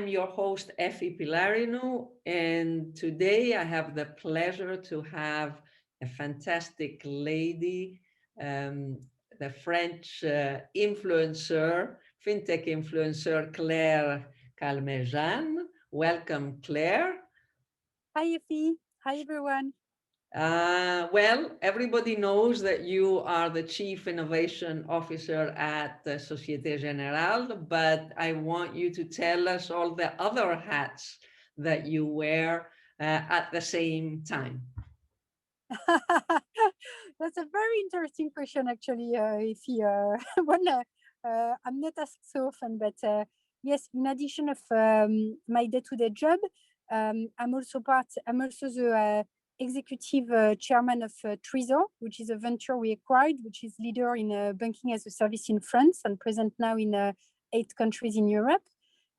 I'm your host, Effie Pilarino, and today I have the pleasure to have a fantastic lady, um, the French influencer, fintech influencer, Claire Calmejane. Welcome, Claire. Hi, Effie. Hi, everyone. Well, everybody knows that you are the Chief Innovation Officer at the Societe General, but I want you to tell us all the other hats that you wear at the same time. That's a very interesting question, actually, Effie. One I'm not asked so often, but yes, in addition of my day-to-day job, I'm also the executive chairman of Trésor, which is a venture we acquired, which is leader in banking as a service in France and present now in 8 countries in Europe.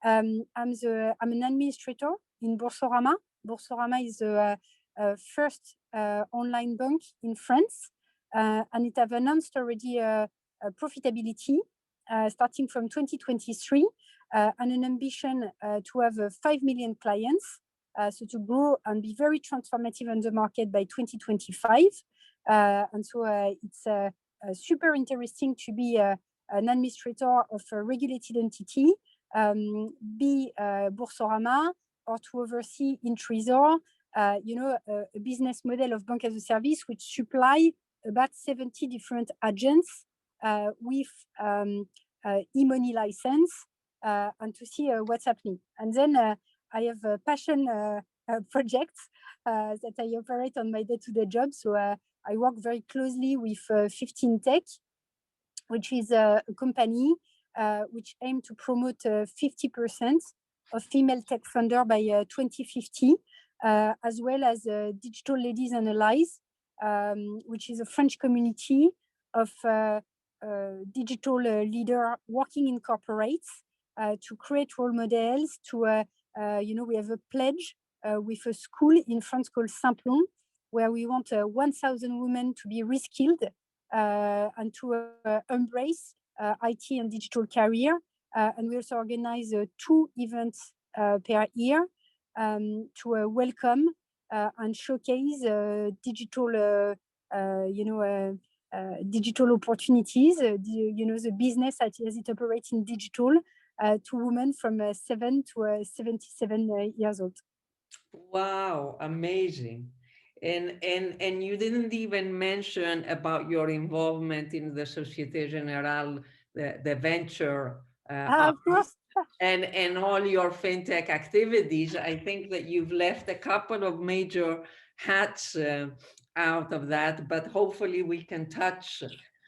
I'm an administrator in Boursorama. Boursorama is the first online bank in France, and it have announced already profitability starting from 2023, and an ambition to have 5 million clients. So to grow and be very transformative on the market by 2025. And so it's super interesting to be an administrator of a regulated entity, be Boursorama, or to oversee in Trésor, a business model of bank as a service, which supply about 70 different agents with e-money license, and to see what's happening. And then I have a passion projects that I operate on my day-to-day job. So I work very closely with Fintech, which is a company which aim to promote 50% of female tech founder by 2050, as well as Digital Ladies and Allies, which is a French community of digital leader working in corporates to create role models. We have a pledge with a school in France called Simplon, where we want 1,000 women to be reskilled and to embrace IT and digital career. And we also organize 2 events per year to welcome and showcase digital, digital opportunities, the business as it operates in digital to women from 7 to 77 years old. Wow, amazing. And you didn't even mention about your involvement in the Societe Generale, the venture Of course. and all your fintech activities. I think that you've left a couple of major hats out of that, but hopefully we can touch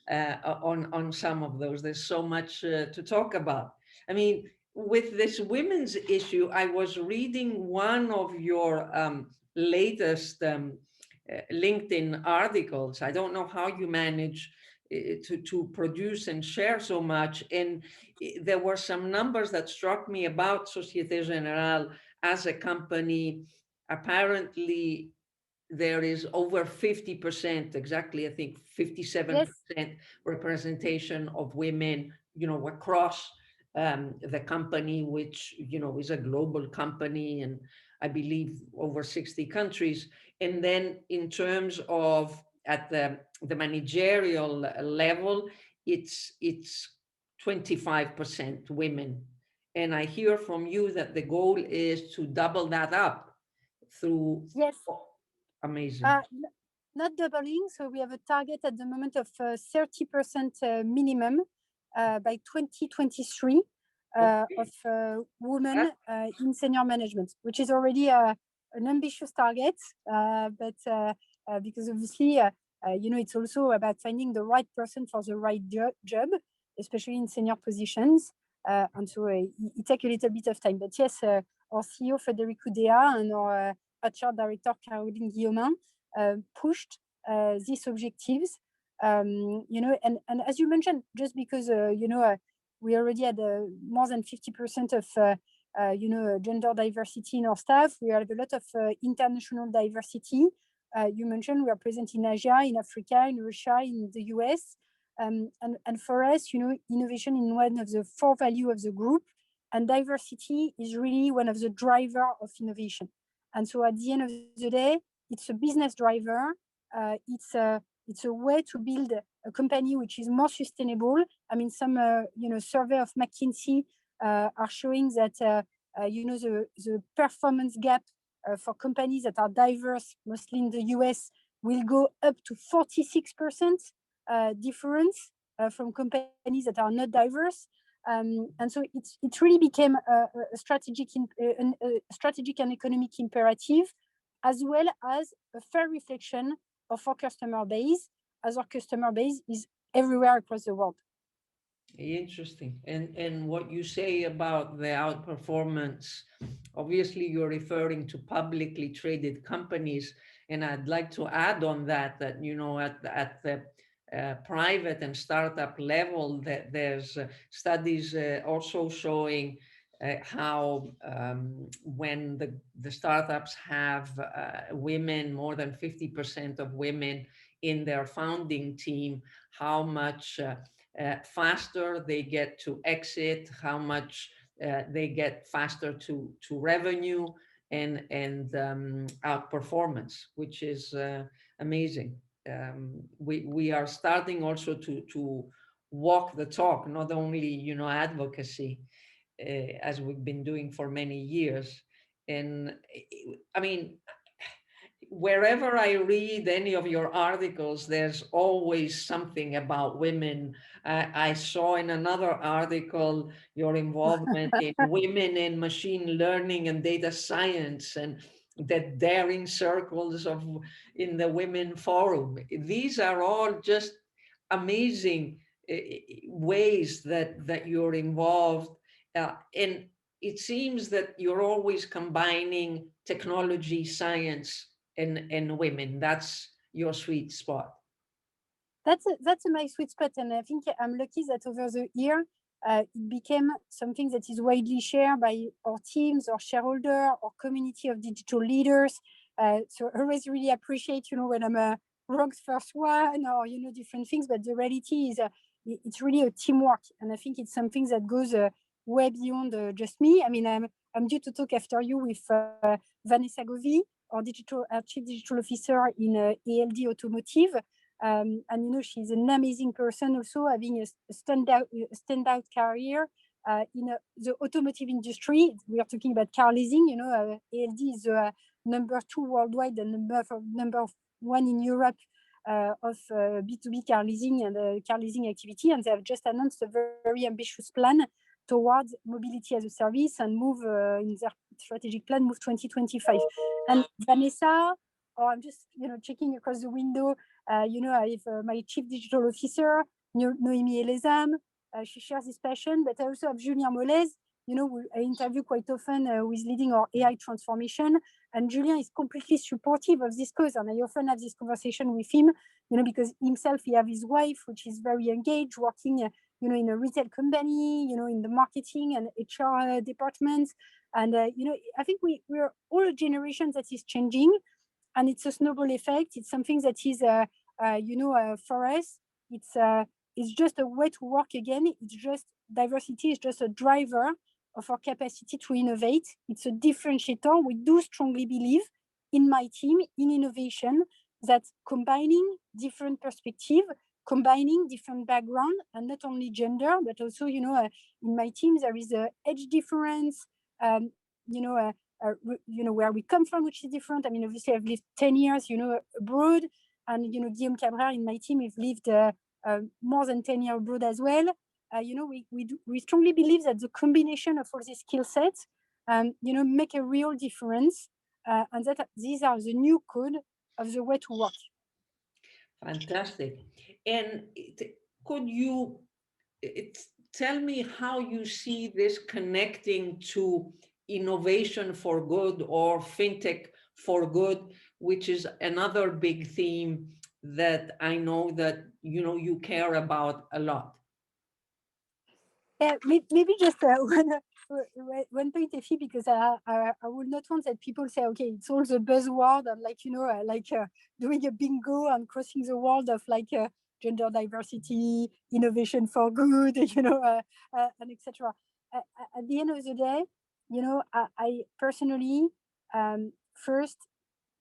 on some of those. There's so much to talk about. I mean, with this women's issue, I was reading one of your latest LinkedIn articles. I don't know how you manage to produce and share so much. And there were some numbers that struck me about Societe Generale as a company. Apparently, there is over 50%, exactly, I think 57% Yes. representation of women, across the company, which, is a global company, and I believe over 60 countries. And then in terms of at the managerial level, it's 25% women. And I hear from you that the goal is to double that up through. Yes. Amazing. Not doubling. So we have a target at the moment of 30% minimum by 2023 of women in senior management, which is already an ambitious target. But because obviously, it's also about finding the right person for the right job, especially in senior positions. And so it takes a little bit of time. But yes, our CEO, Federico Dea, and our HR director, Caroline Guillaumin, pushed these objectives. And as you mentioned, just because, we already had more than 50% of, gender diversity in our staff. We have a lot of international diversity. You mentioned we are present in Asia, in Africa, in Russia, in the US. And for us, innovation is one of the 4 values of the group. And diversity is really one of the driver of innovation. And so at the end of the day, it's a business driver. It's a way to build a company which is more sustainable. I mean, some survey of McKinsey are showing that the performance gap for companies that are diverse, mostly in the US, will go up to 46% difference from companies that are not diverse. And so it really became a strategic and economic imperative, as well as a fair reflection of our customer base, as our customer base is everywhere across the world. Interesting. And what you say about the outperformance, obviously you're referring to publicly traded companies, and I'd like to add on that at the private and startup level, that there's studies also showing how when the startups have women, more than 50% of women in their founding team, how much faster they get to exit, how much they get faster to revenue and outperformance, which is amazing. We are starting also to walk the talk, not only advocacy, as we've been doing for many years. And I mean, wherever I read any of your articles, there's always something about women. I saw in another article your involvement in women in machine learning and data science, and the daring circles in the Women Forum. These are all just amazing ways that you're involved. And it seems that you're always combining technology, science, and women. That's your sweet spot. That's my sweet spot, and I think I'm lucky that over the year it became something that is widely shared by our teams, our shareholder, our community of digital leaders. So I always really appreciate, when I'm wrong first one, or different things. But the reality is, it's really a teamwork, and I think it's something that goes way beyond just me. I mean, I'm due to talk after you with Vanessa Govey, our chief digital officer in ALD Automotive. And she's an amazing person, also having a standout career in the automotive industry. We are talking about car leasing. ALD is number 2 worldwide and number 1 in Europe of B2B car leasing and car leasing activity, and they have just announced a very ambitious plan towards mobility as a service and move in their strategic plan, Move 2025. And Vanessa, I'm just checking across the window. I have my chief digital officer, Noémie Elezam. She shares this passion, but I also have Julien Molez, who I interview quite often, who is leading our AI transformation. And Julien is completely supportive of this cause. And I often have this conversation with him, because himself, he has his wife, which is very engaged, working, in a retail company, in the marketing and HR departments. And, I think we're all a generation that is changing. And it's a snowball effect. It's something that is, for us, it's just a way to work again. It's just diversity is just a driver of our capacity to innovate. It's a differentiator. We do strongly believe in my team, in innovation, that combining different perspectives, combining different background, and not only gender, but also, in my team, there is a age difference, where we come from, which is different. I mean, obviously, I've lived 10 years, abroad, and Guillaume Cabral in my team have lived more than 10 years abroad as well. We strongly believe that the combination of all these skill sets, make a real difference, and that these are the new code of the way to work. Fantastic. And could you tell me how you see this connecting to innovation for good, or fintech for good, which is another big theme that I know that you care about a lot? Yeah, maybe just one point, Effie, because I would not want that people say, okay, it's all the buzzword and doing a bingo and crossing the world of gender diversity, innovation for good, and etc. at the end of the day, I personally, first,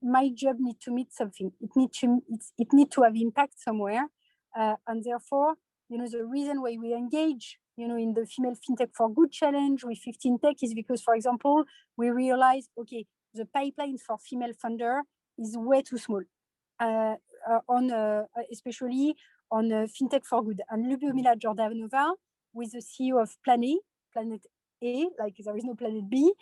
my job need to meet something. It need to have impact somewhere, and therefore, the reason why we engage, in the Female FinTech for Good challenge with 15 Tech is because, for example, we realize, okay, the pipeline for female funder is way too small, especially on FinTech for Good. And Lyubomila Jordanova, with the CEO of Planet A, like there is no Planet B,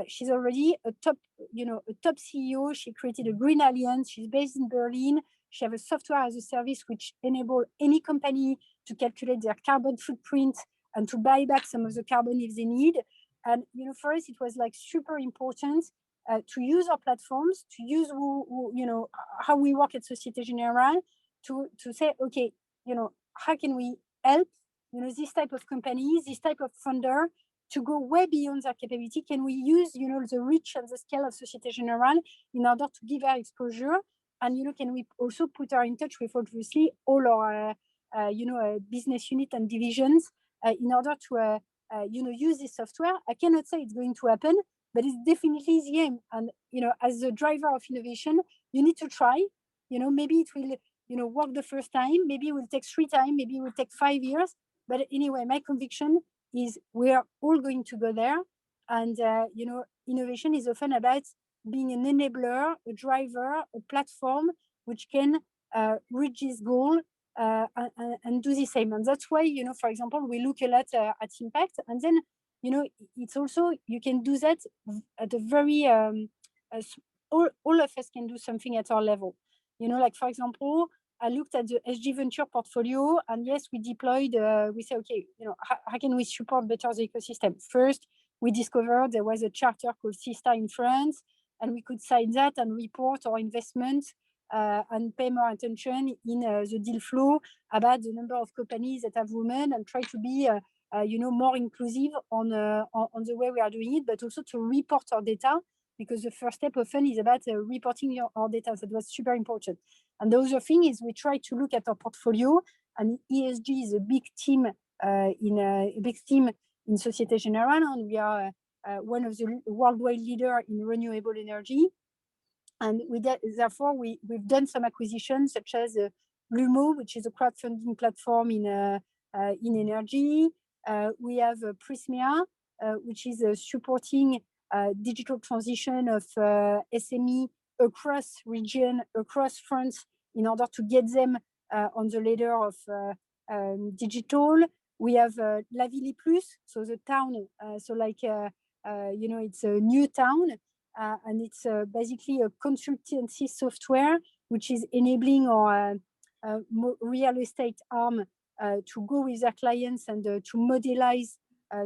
she's already a top CEO. She created a Green Alliance. She's based in Berlin. She has a software as a service which enable any company to calculate their carbon footprint and to buy back some of the carbon if they need. And for us, it was like super important to use our platforms, to use how we work at Societe General, to say, okay, how can we help this type of companies, this type of funder, to go way beyond their capability? Can we use, the reach and the scale of Societe General in order to give our exposure? And, can we also put her in touch with, obviously, all our, business unit and divisions in order to, use this software? I cannot say it's going to happen, but it's definitely the aim. And, as a driver of innovation, you need to try. Maybe it will, work the first time. Maybe it will take 3 times. Maybe it will take 5 years. But anyway, my conviction is we are all going to go there. And, innovation is often about being an enabler, a driver, a platform which can reach this goal and do the same. And that's why, for example, we look a lot at impact. And then, it's also, you can do that at a very, all of us can do something at our level. Like, for example, I looked at the SG Venture portfolio, and yes, we deployed, we say, okay, how can we support better the ecosystem? First, we discovered there was a charter called Sista in France, and we could sign that and report our investment and pay more attention in the deal flow about the number of companies that have women, and try to be, more inclusive on the way we are doing it, but also to report our data, because the first step often is about reporting our data. So that was super important. And the other thing is we try to look at our portfolio, and ESG is a big team in Societe General, and we are one of the worldwide leader in renewable energy. And therefore, we've done some acquisitions such as Lumo, which is a crowdfunding platform in energy. We have Prismia, which is supporting digital transition of SME across region, across France, in order to get them on the ladder of digital. We have La Ville Plus, so the town, it's a new town, and it's basically a consultancy software which is enabling our real estate arm to go with their clients and to modelize,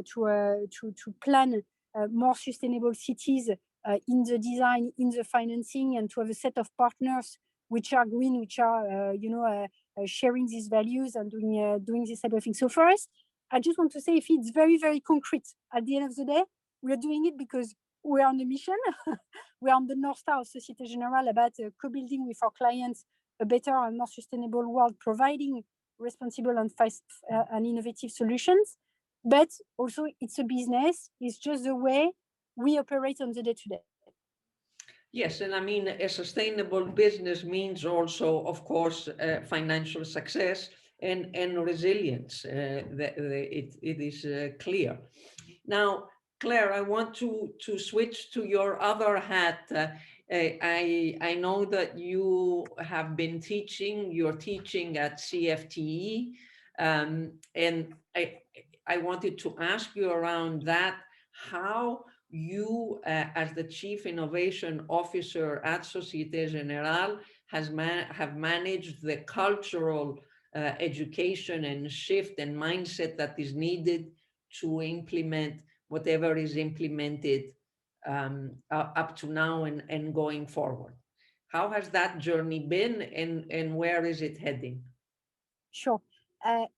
to plan more sustainable cities in the design, in the financing, and to have a set of partners which are green, which are sharing these values and doing this type of thing. So for us, I just want to say, if it's very, very concrete, at the end of the day, we are doing it because we are on a mission. We are on the North Star of Societe General about co-building with our clients a better and more sustainable world, providing responsible and fast and innovative solutions. But also, it's a business. It's just the way we operate on the day-to-day. Yes, and I mean, a sustainable business means also, of course, financial success and resilience. It is clear. Now, Claire, I want to switch to your other hat. I know that you have been teaching. You're teaching at CFTE, and I wanted to ask you around that, how you, as the Chief Innovation Officer at Societe General, have managed the cultural education and shift and mindset that is needed to implement whatever is implemented up to now and going forward. How has that journey been, and where is it heading? Sure.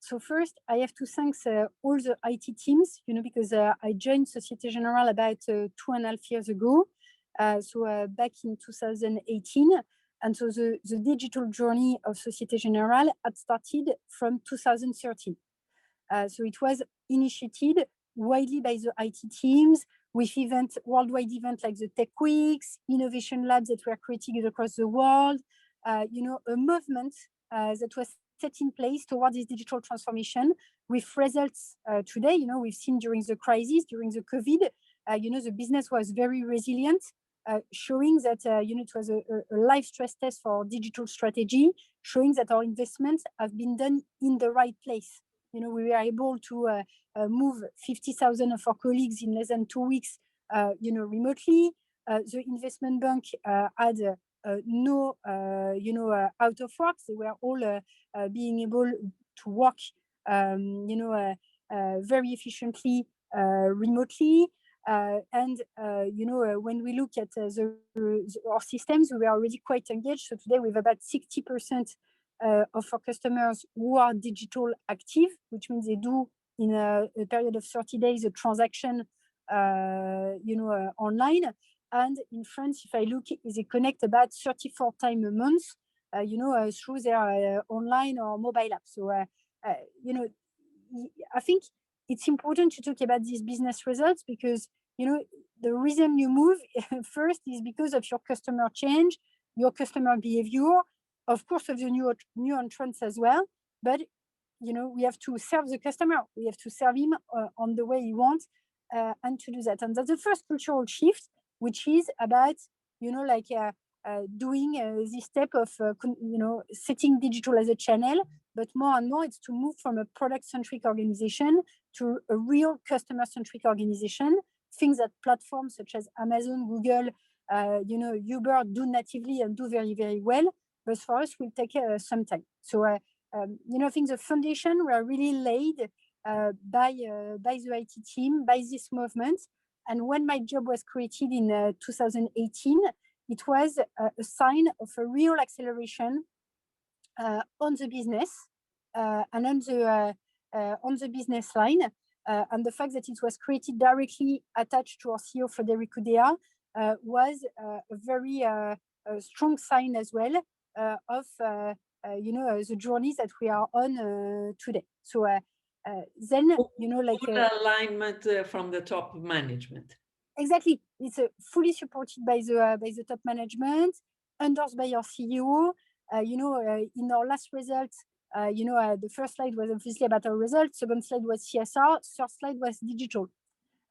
So first, I have to thank all the IT teams, because I joined Societe General about 2.5 years ago, back in 2018. And so the digital journey of Societe General had started from 2013. So it was initiated widely by the IT teams, with worldwide events like the Tech Weeks, innovation labs that were created across the world, a movement that was set in place towards this digital transformation with results today. We've seen during the crisis, during the COVID, the business was very resilient, showing that, it was a live stress test for digital strategy, showing that our investments have been done in the right place. We were able to move 50,000 of our colleagues in less than 2 weeks, remotely. The investment bank had no, out of work. They were all being able to work, very efficiently remotely. When we look at our systems, we were already quite engaged. So today we have about 60% of our customers who are digital active, which means they do in a period of 30 days a transaction, online. And in France, if I look, they connect about 34 times a month, through their online or mobile app. So, I think it's important to talk about these business results because, the reason you move first is because of your customer change, your customer behavior, of course, of the new entrants as well. But, we have to serve the customer. We have to serve him on the way he wants, and to do that. And that's the first cultural shift, which is about, doing this step of, setting digital as a channel, but more and more it's to move from a product-centric organization to a real customer-centric organization, things that platforms such as Amazon, Google, Uber do natively and do very, very well. But for us, will take some time. So, I think the foundation were really laid by the IT team, by this movement. And when my job was created in 2018, it was a sign of a real acceleration on the business and on the business line. And the fact that it was created directly attached to our CEO, Frédéric Oudéa, was a very strong sign as well of the journey that we are on today. So then, full alignment from the top management. Exactly, it's fully supported by the top management, endorsed by our CEO. In our last results, the first slide was obviously about our results. Second slide was CSR. Third slide was digital.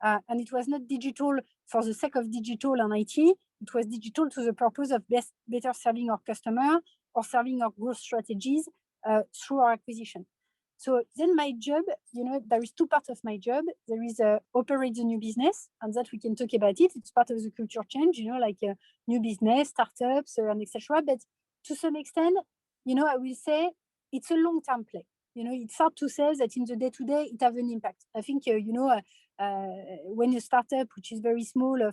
And it was not digital for the sake of digital and IT. It was digital to the purpose of better serving our customer or serving our growth strategies through our acquisition. So then my job, there is two parts of my job. There is operate the new business, and that we can talk about it. It's part of the culture change, like new business, startups, and etc. But to some extent, I will say it's a long-term play. It's hard to say that in the day-to-day it has an impact. I think, when a startup, which is very small,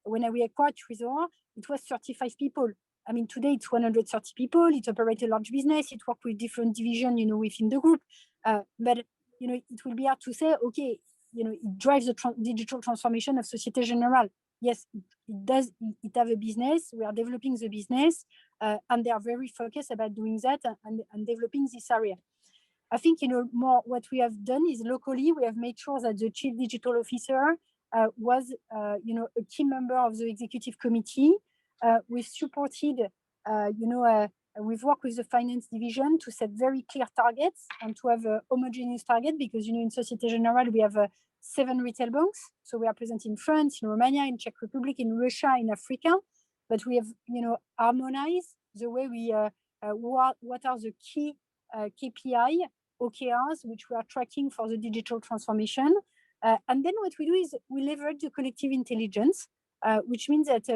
when we acquired Trésor, it was 35 people. I mean, today it's 130 people. It operates a large business. It works with different divisions, within the group. But, it will be hard to say, okay, it drives the digital transformation of Societe General. Yes, it does. It has a business. We are developing the business, and they are very focused about doing that and developing this area. I think, more what we have done is locally, we have made sure that the chief digital officer was, a key member of the executive committee. We've supported, we've worked with the finance division to set very clear targets and to have a homogeneous target because, in Societe Generale, we have 7 retail banks. So we are present in France, in Romania, in Czech Republic, in Russia, in Africa. But we have, harmonized the way we, what are the key KPI, OKRs, which we are tracking for the digital transformation. And then what we do is we leverage the collective intelligence, which means that,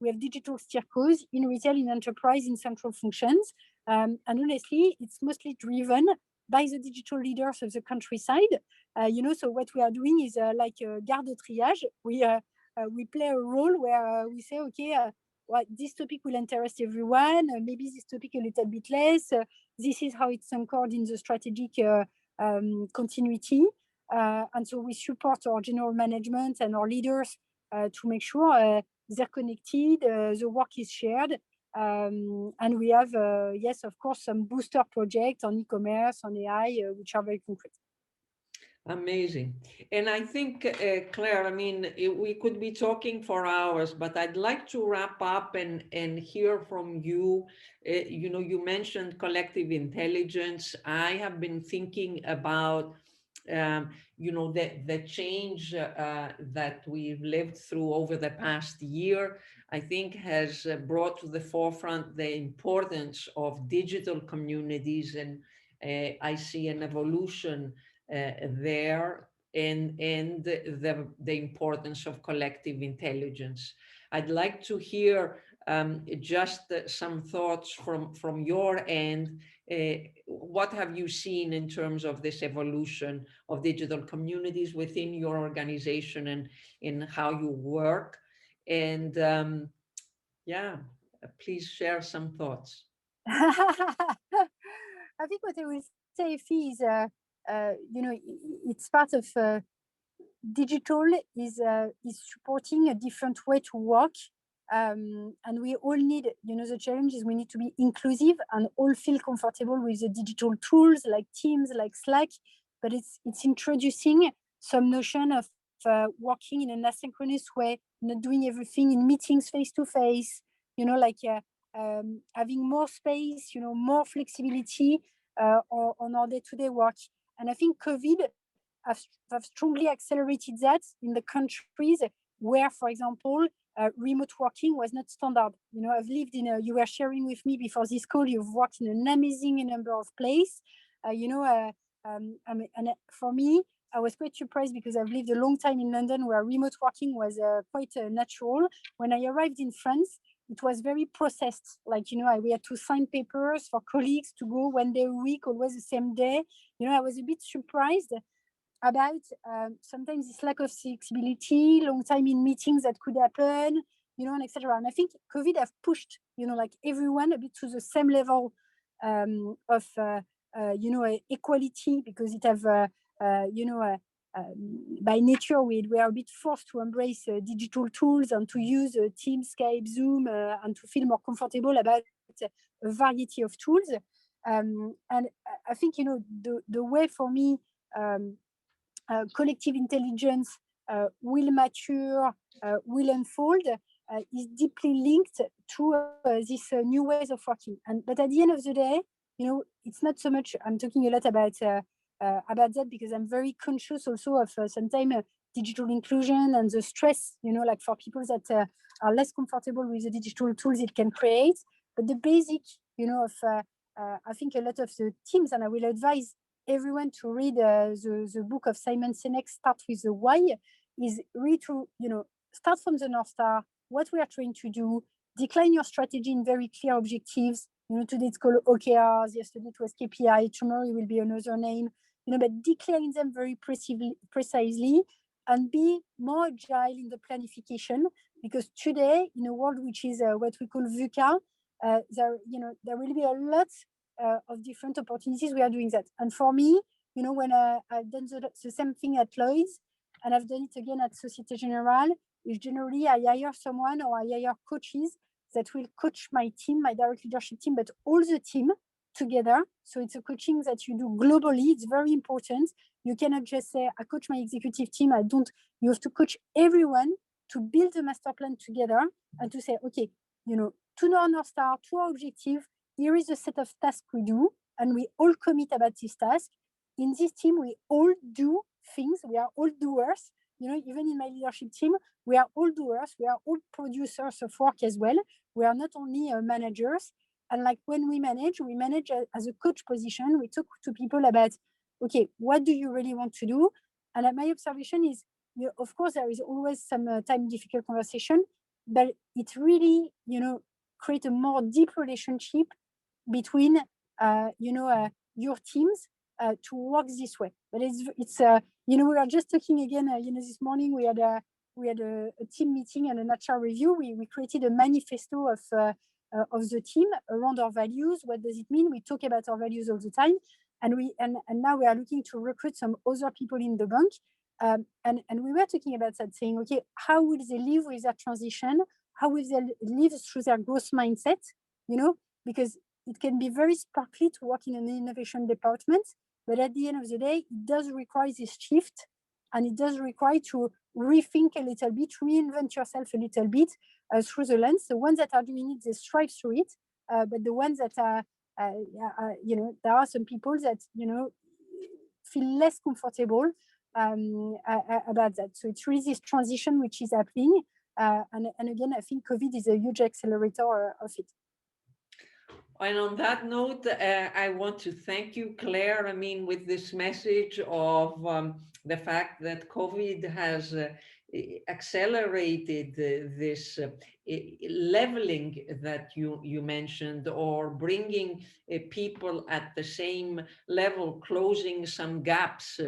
we have digital steercos in retail, in enterprise, in central functions. And honestly, it's mostly driven by the digital leaders of the countryside. So what we are doing is like garde triage. We play a role where we say, okay, this topic will interest everyone, maybe this topic a little bit less. This is how it's anchored in the strategic continuity. And so we support our general management and our leaders to make sure they're connected, the work is shared. And we have, yes, of course, some booster projects on e-commerce, on AI, which are very concrete. Amazing. And I think, Claire, I mean, we could be talking for hours, but I'd like to wrap up and hear from you. You know, you mentioned collective intelligence. I have been thinking about, you know, the change that we've lived through over the past year, I think has brought to the forefront the importance of digital communities. And I see an evolution there, and the importance of collective intelligence. I'd like to hear just some thoughts from your end. What have you seen in terms of this evolution of digital communities within your organization and in how you work? And yeah, please share some thoughts. I think what I will say, Fee, is, it's part of digital is supporting a different way to work. And we all need, the challenge is we need to be inclusive and all feel comfortable with the digital tools like Teams, like Slack, but it's introducing some notion of working in an asynchronous way, not doing everything in meetings face to face, having more space, more flexibility on our day-to-day work. And I think COVID have strongly accelerated that in the countries where, for example, remote working was not standard. I've lived you were sharing with me before this call, you've worked in an amazing number of places. And for me, I was quite surprised because I've lived a long time in London where remote working was quite natural. When I arrived in France, it was very processed. We had to sign papers for colleagues to go 1 day a week, always the same day. I was a bit surprised about sometimes this lack of flexibility, long time in meetings that could happen, and etc. And I think COVID have pushed, everyone a bit to the same level of, equality, because it have, by nature, we are a bit forced to embrace digital tools and to use Teams, Skype, Zoom, and to feel more comfortable about a variety of tools. And I think, the way for me, collective intelligence will mature, will unfold, is deeply linked to these new ways of working. But at the end of the day, it's not so much. I'm talking a lot about that because I'm very conscious also of sometimes digital inclusion and the stress, like for people that are less comfortable with the digital tools it can create. But the basic, of I think a lot of the teams, and I will advise everyone to read the book of Simon Sinek, Start with the Why, is read to, start from the North Star, what we are trying to do, decline your strategy in very clear objectives. Today it's called OKRs, yesterday it was KPI, tomorrow it will be another name, but declaring them very precisely and be more agile in the planification, because today, in a world which is what we call VUCA, there will be a lot of different opportunities. We are doing that. And for me, when I've done the same thing at Lloyd's, and I've done it again at Societe General, is generally I hire someone or I hire coaches that will coach my team, my direct leadership team, but all the team together. So it's a coaching that you do globally. It's very important. You cannot just say, I coach my executive team. I don't. You have to coach everyone to build a master plan together and to say, okay, to our North Star, to our objective, here is a set of tasks we do, and we all commit about this task. In this team, we all do things. We are all doers. Even in my leadership team, we are all doers. We are all producers of work as well. We are not only managers. And like when we manage as a coach position. We talk to people about, okay, what do you really want to do? And my observation is, of course, there is always some time difficult conversation, but it really, create a more deep relationship between your teams to work this way. But it's we were just talking again this morning we had a team meeting and an HR review. We created a manifesto of the team around our values. What does it mean? We talk about our values all the time, and now we are looking to recruit some other people in the bank, and we were talking about that, saying, okay, how will they live with that transition? How will they live through their growth mindset? Because it can be very sparkly to work in an innovation department, But at the end of the day, it does require this shift, and it does require to rethink a little bit, reinvent yourself a little bit through the lens. The ones that are doing it, they strive through it, but the ones that are, there are some people that, feel less comfortable about that. So it's really this transition which is happening. And again, I think COVID is a huge accelerator of it. And on that note, I want to thank you, Claire. I mean, with this message of the fact that COVID has accelerated this leveling that you mentioned, or bringing people at the same level, closing some gaps,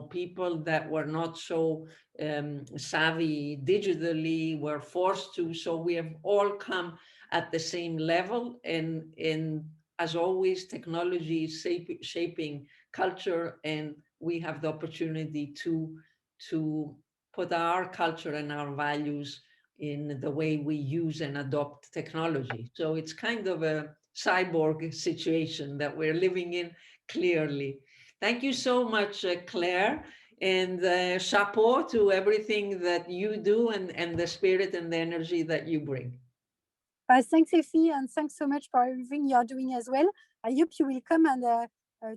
people that were not so savvy digitally were forced to. So we have all come at the same level, and as always, technology is shaping culture, and we have the opportunity to put our culture and our values in the way we use and adopt technology. So it's kind of a cyborg situation that we're living in, clearly. Thank you so much, Claire, and chapeau to everything that you do, and the spirit and the energy that you bring. Thanks, Effie, and thanks so much for everything you're doing as well. I hope you will come and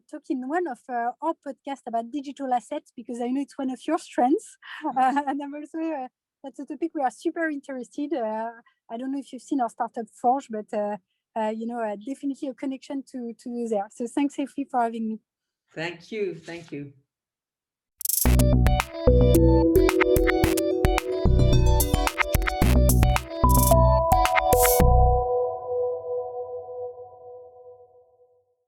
talk in one of our podcasts about digital assets, because I know it's one of your strengths. And I'm also, that's a topic we are super interested. I don't know if you've seen our startup Forge, but definitely a connection to there. So thanks, Effie, for having me. Thank you. Thank you.